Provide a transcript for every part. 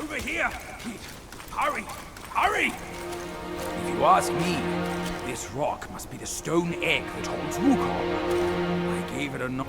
Over here! Kid, hurry! Hurry! If you ask me, this rock must be the stone egg that holds Wukong. I gave it a knock.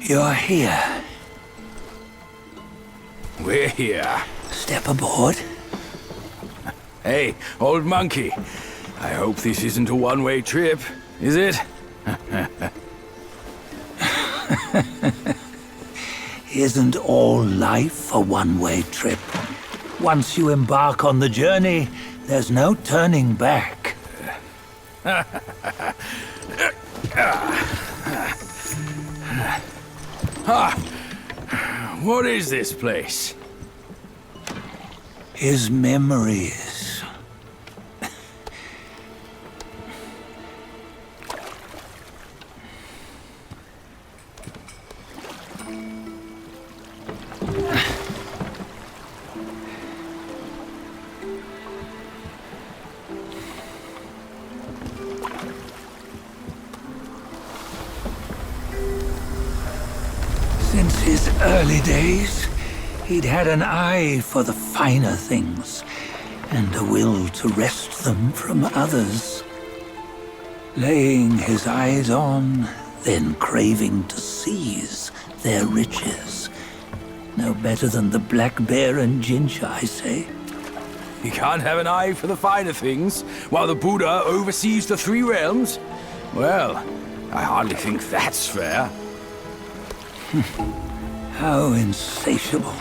You're here. We're here. Step aboard. Hey, old monkey. I hope this isn't a one-way trip, is it? Isn't all life a one-way trip? Once you embark on the journey, there's no turning back. What is this place? His memories. Since his early days, he'd had an eye for the finer things, and a will to wrest them from others. Laying his eyes on, then craving to seize their riches. No better than the black bear and ginger, I say. You can't have an eye for the finer things, while the Buddha oversees the three realms? Well, I hardly think that's fair. How insatiable.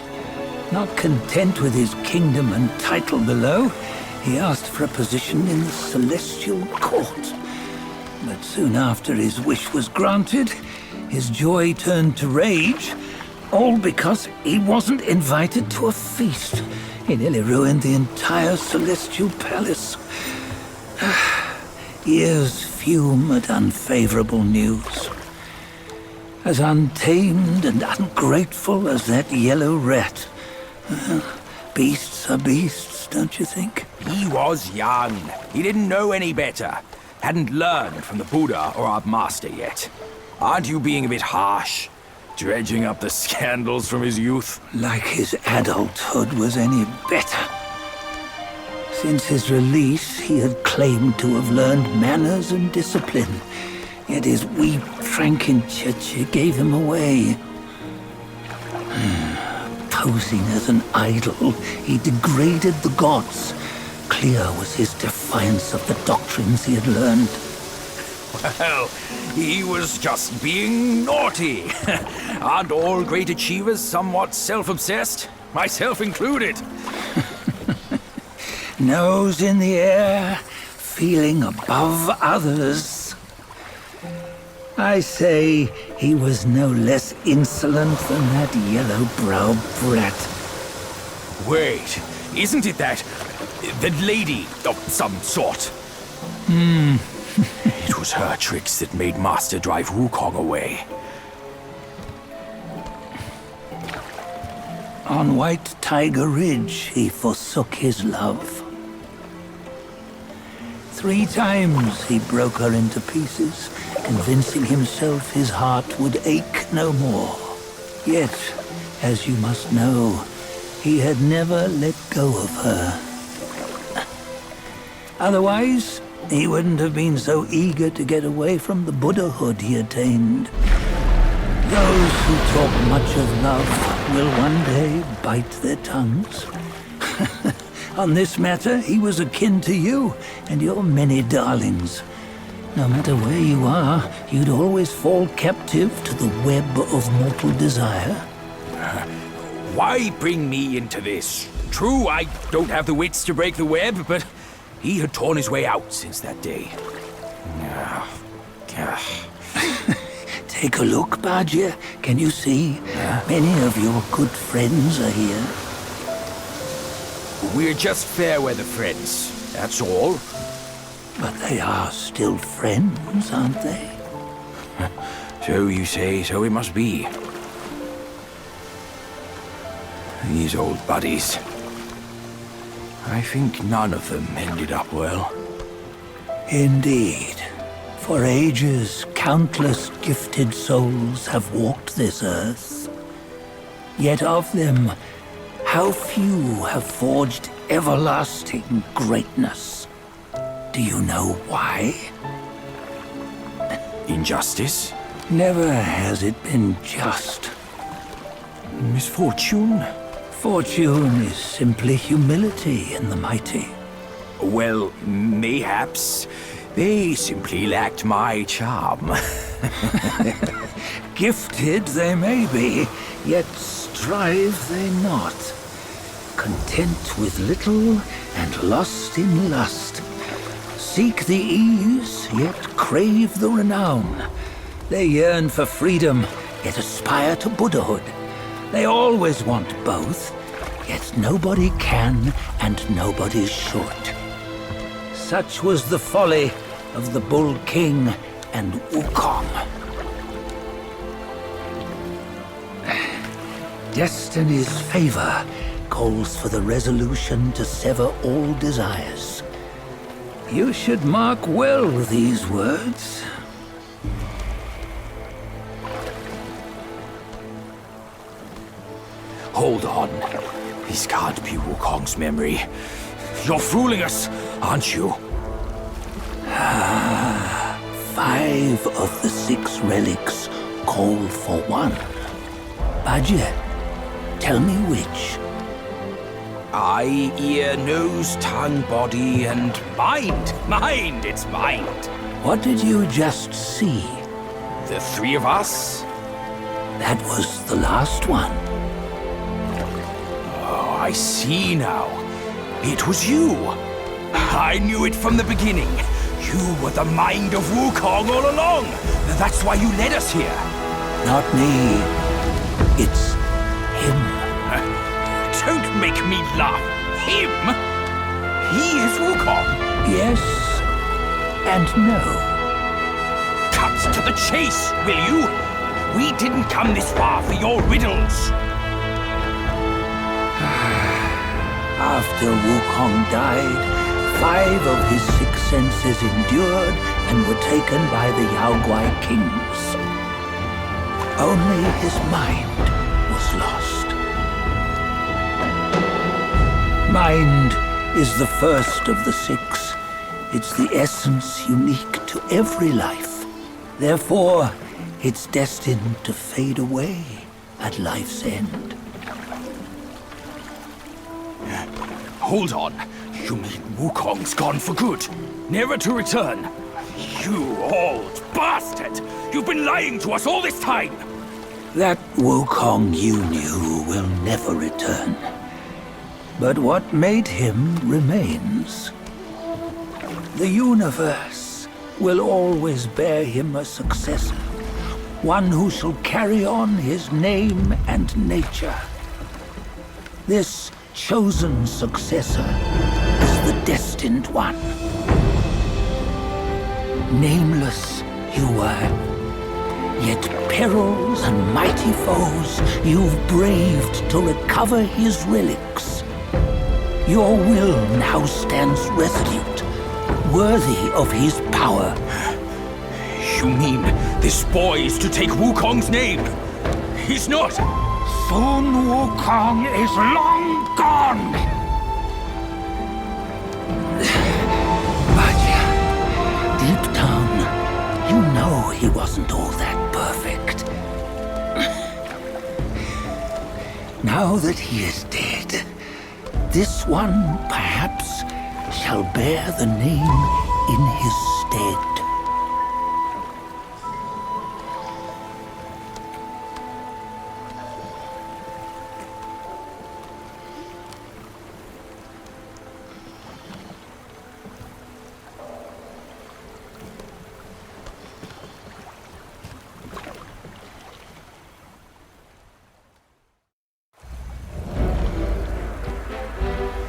Not content with his kingdom and title below, he asked for a position in the celestial court. But soon after his wish was granted, his joy turned to rage, all because he wasn't invited to a feast. He nearly ruined the entire celestial palace. Ears fume at unfavorable news. As untamed and ungrateful as that yellow rat. Beasts are beasts, don't you think? He was young. He didn't know any better. Hadn't learned from the Buddha or our master yet. Aren't you being a bit harsh? Dredging up the scandals from his youth? Like his adulthood was any better. Since his release, he had claimed to have learned manners and discipline. Yet his weak Frankenchurch gave him away. Posing as an idol, he degraded the gods. Clear was his defiance of the doctrines he had learned. Well, he was just being naughty. Aren't all great achievers somewhat self-obsessed? Myself included. Nose in the air, feeling above others. I say he was no less insolent than that yellow-browed brat. Wait, isn't it that lady of some sort? It was her tricks that made Master drive Wukong away. On White Tiger Ridge, he forsook his love. 3 times he broke her into pieces, convincing himself his heart would ache no more. Yet, as you must know, he had never let go of her. Otherwise, he wouldn't have been so eager to get away from the Buddhahood he attained. Those who talk much of love will one day bite their tongues. On this matter, he was akin to you and your many darlings. No matter where you are, you'd always fall captive to the web of mortal desire. Why bring me into this? True, I don't have the wits to break the web, but he had torn his way out since that day. Take a look, Badger. Can you see? Many of your good friends are here. We're just fair-weather friends, that's all. But they are still friends, aren't they? So you say, so it must be. These old buddies. I think none of them ended up well. Indeed. For ages, countless gifted souls have walked this earth. Yet of them, how few have forged everlasting greatness? Do you know why? Injustice? Never has it been just. Misfortune? Fortune is simply humility in the mighty. Well, mayhaps. They simply lacked my charm. Gifted they may be, yet strive they not. Content with little and lost in lust. Seek the ease, yet crave the renown. They yearn for freedom, yet aspire to Buddhahood. They always want both, yet nobody can and nobody should. Such was the folly of the Bull King and Wukong. Destiny's favor calls for the resolution to sever all desires. You should mark well these words. Hold on. This can't be Wukong's memory. You're fooling us, aren't you? 5 of the 6 relics call for one. Badger, tell me which. Eye, ear, nose, tongue, body, and mind. Mind, it's mind. What did you just see? The 3 of us? That was the last one. Oh, I see now. It was you. I knew it from the beginning. You were the mind of Wukong all along. That's why you led us here. Not me. It's him. Don't make me laugh. Him? He is Wukong. Yes and no. Cut to the chase, will you? We didn't come this far for your riddles. After Wukong died, 5 of his 6 senses endured and were taken by the Yaoguai kings. Only his mind was lost. Mind is the first of the 6. It's the essence unique to every life. Therefore, it's destined to fade away at life's end. Hold on. You mean Wukong's gone for good? Never to return? You old bastard! You've been lying to us all this time! That Wukong you knew will never return. But what made him remains. The universe will always bear him a successor. One who shall carry on his name and nature. This chosen successor is the destined one. Nameless you were, yet perils and mighty foes you've braved to recover his relics. Your will now stands resolute, worthy of his power. You mean this boy is to take Wukong's name? He's not! Soon Wukong is long gone! But deep down, you know he wasn't all that perfect. Now that he is dead, this one, perhaps, shall bear the name in his stead.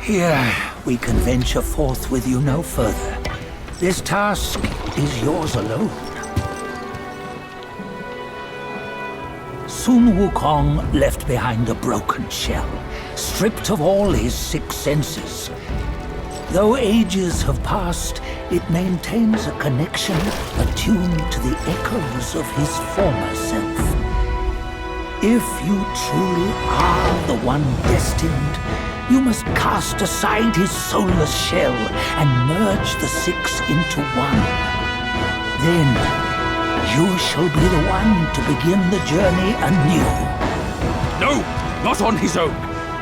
Here, we can venture forth with you no further. This task is yours alone. Sun Wukong left behind a broken shell, stripped of all his 6 senses. Though ages have passed, it maintains a connection attuned to the echoes of his former self. If you truly are the one destined, you must cast aside his soulless shell and merge the 6 into one. Then, you shall be the one to begin the journey anew. No, not on his own.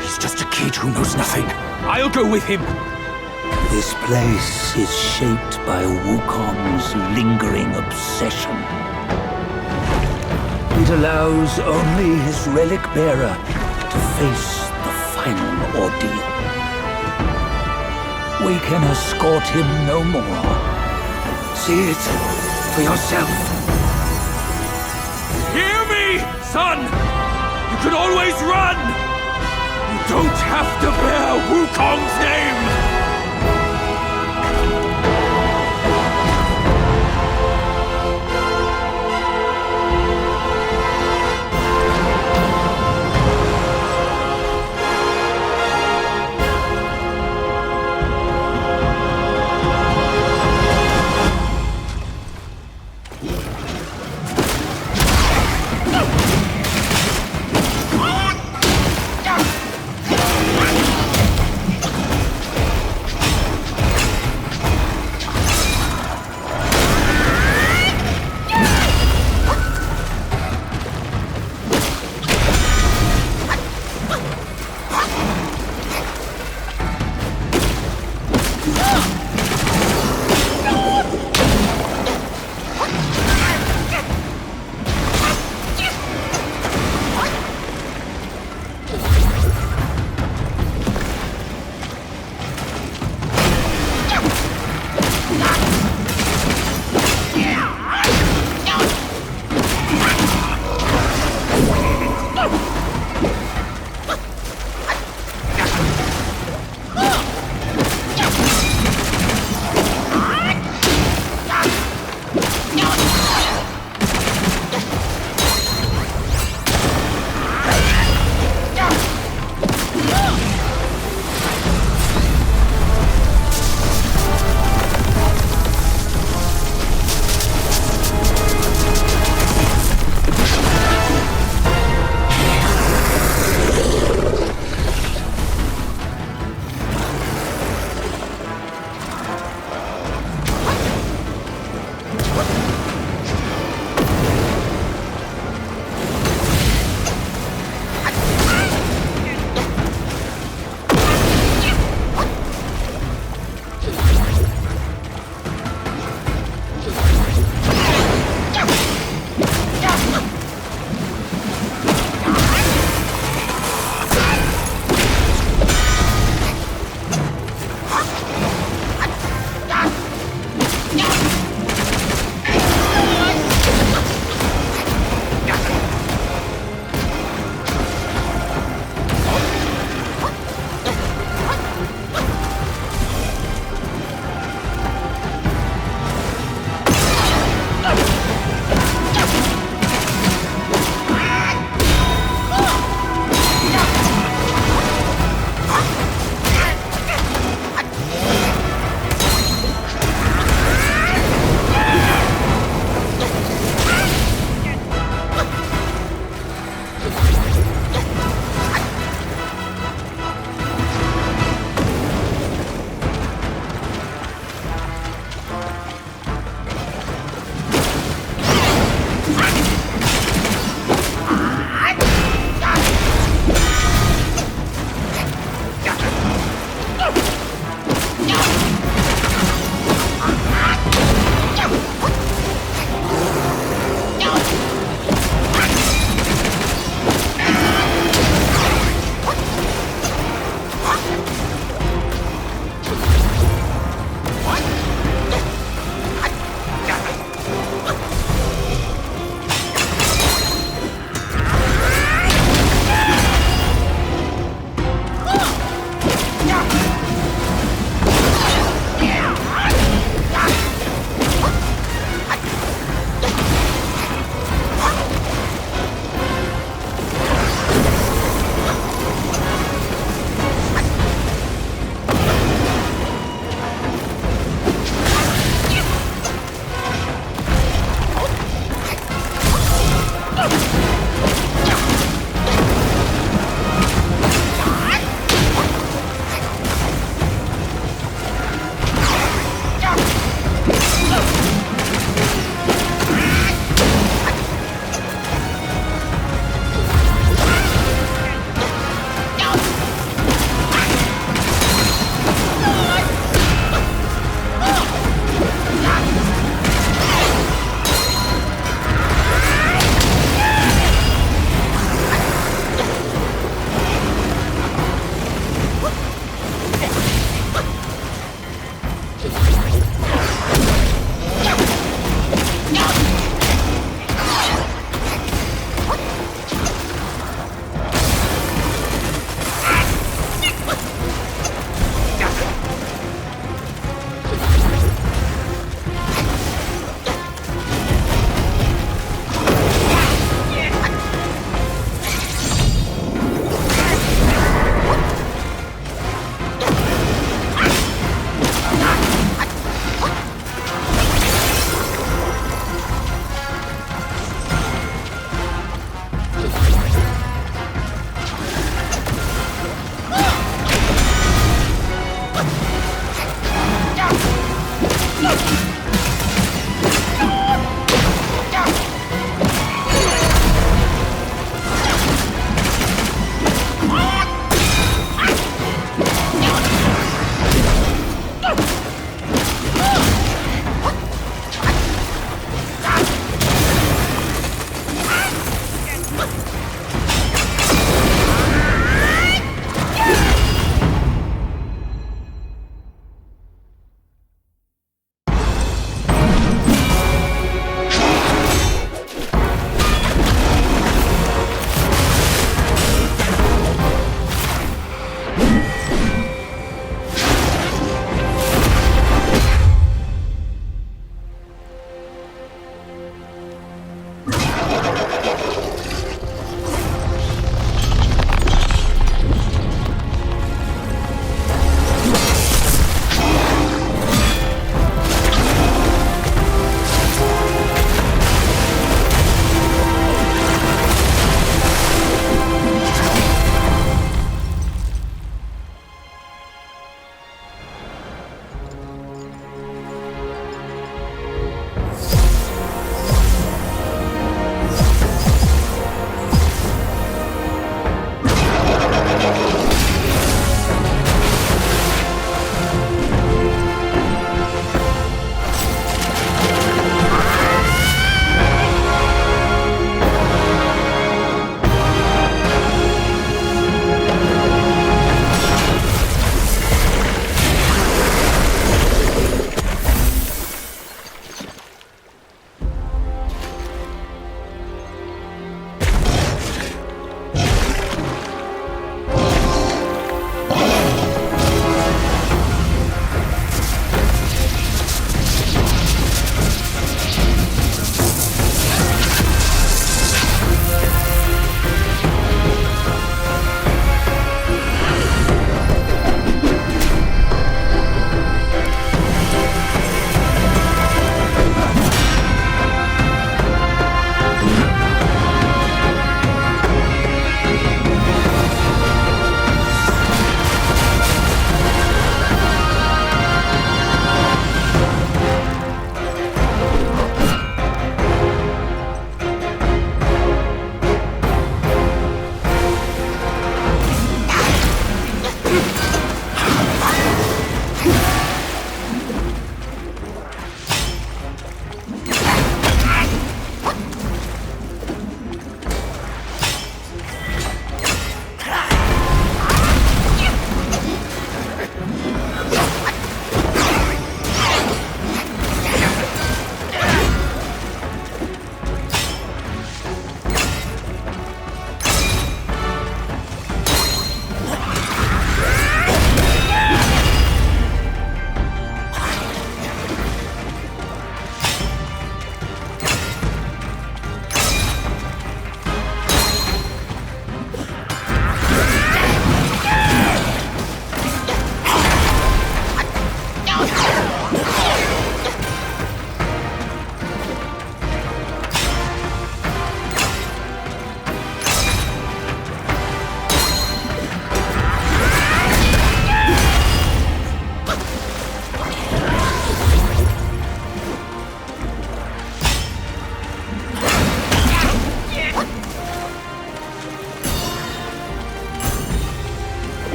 He's just a kid who knows nothing. I'll go with him. This place is shaped by Wukong's lingering obsession. It allows only his relic bearer to face the final ordeal. We can escort him no more. See it for yourself. Hear me, son! You can always run! You don't have to bear Wukong's name!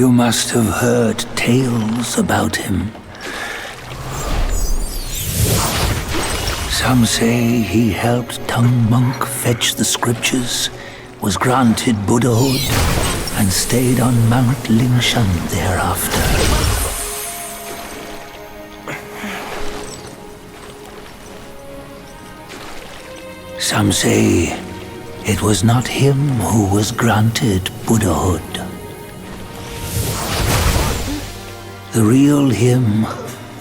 You must have heard tales about him. Some say he helped Tung Monk fetch the scriptures, was granted Buddhahood, and stayed on Mount Lingshan thereafter. Some say it was not him who was granted Buddhahood. The real him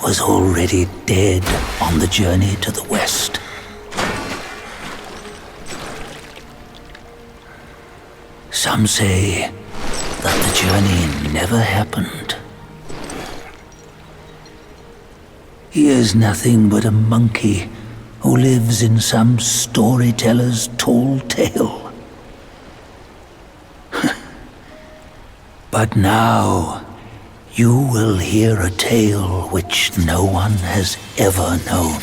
was already dead on the journey to the west. Some say that the journey never happened. He is nothing but a monkey who lives in some storyteller's tall tale. But now, you will hear a tale which no one has ever known.